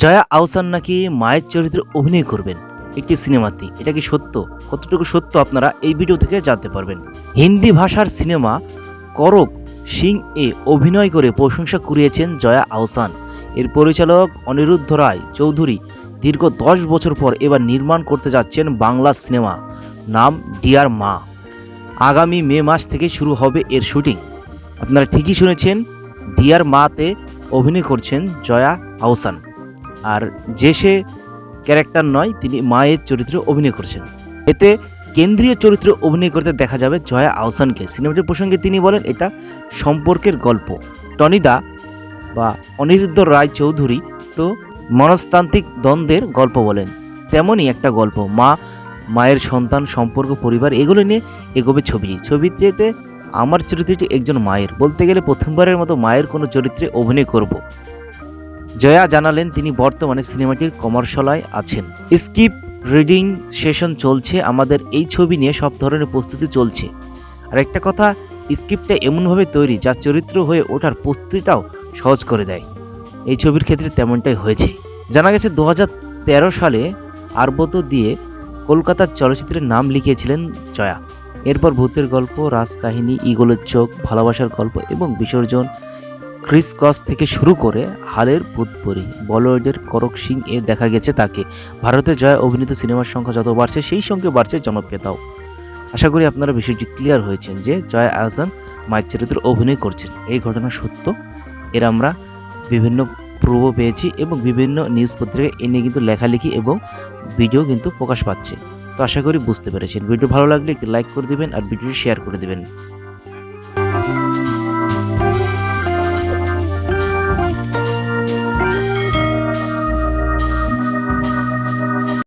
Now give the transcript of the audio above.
জয়া আহসান নাকি মায়ের চরিত্রে অভিনয় করবেন একটি সিনেমাতে। এটা কি সত্য? কতটুকু সত্য আপনারা এই ভিডিও থেকে জানতে পারবেন। হিন্দি ভাষার সিনেমা করক সিং এ অভিনয় করে প্রশংসা কুড়িয়েছেন জয়া আহসান। এর পরিচালক অনিরুদ্ধ রায় চৌধুরী দীর্ঘ 10 বছর পর এবার নির্মাণ করতে যাচ্ছেন বাংলা সিনেমা নাম ডিয়ার মা। আগামী মে মাস থেকে শুরু হবে এর শুটিং। আপনারা ঠিকই শুনেছেন, ডিয়ার মাতে অভিনয় করছেন জয়া আহসান। আর যে সে ক্যারেক্টার নয়, তিনি মায়ের চরিত্রে অভিনয় করছেন। এতে কেন্দ্রীয় চরিত্রে অভিনয় করতে দেখা যাবে জয়া আহসানকে। সিনেমাটি প্রসঙ্গে তিনি বলেন, এটা সম্পর্কের গল্প। টনিদা বা অনিরুদ্ধ রায় চৌধুরী তো মনস্তান্ত্রিক দ্বন্দ্বের গল্প বলেন, তেমনই একটা গল্প। মায়ের সন্তান, সম্পর্ক, পরিবার এগুলো নিয়ে এগোবে ছবিটিতে আমার চরিত্রটি একজন মায়ের। বলতে গেলে প্রথমবারের মতো মায়ের কোনো চরিত্রে অভিনয় করব। জয়া জানালেন তিনি বর্তমানে সিনেমাটির কমার্শালায় আছেন। স্ক্রিপ্ট রিডিং সেশন চলছে। আমাদের এই ছবি নিয়ে সব ধরনের প্রস্তুতি চলছে। আর একটা কথা, স্ক্রিপ্টটা এমনভাবে তৈরি যা চরিত্র হয়ে ওঠার প্রস্তুতিটাও সহজ করে দেয়। এই ছবির ক্ষেত্রে তেমনটাই হয়েছে। জানা গেছে 2013 সালে আরবত দিয়ে কলকাতার চলচ্চিত্রের নাম লিখিয়েছিলেন জয়া। এরপর ভূতের গল্প, রাজকাহিনী, ঈগলের চোখ, ভালোবাসার গল্প এবং বিসর্জন, ক্রিসকস থেকে শুরু করে হালের ভূতপরি, বলিউডের করক সিং এ দেখা গেছে তাকে। ভারতে জয়া অভিনীত সিনেমার সংখ্যা যত বাড়ছে, সেই সঙ্গে বাড়ছে জনপ্রিয়তাও। আশা করি আপনারা বিষয়টি ক্লিয়ার হয়েছেন যে জয়া আহসান মায়ের চরিত্রে অভিনয় করছেন। এই ঘটনা সত্য। এর আমরা বিভিন্ন প্রুফ পেয়েছি এবং বিভিন্ন নিউজ পত্রিকায় এ নিয়ে কিন্তু লেখালেখি এবং ভিডিও কিন্তু প্রকাশ পাচ্ছে। তো আশা করি বুঝতে পেরেছেন। ভিডিও ভালো লাগলে একটি লাইক করে দিবেন আর ভিডিওটি শেয়ার করে দিবেন।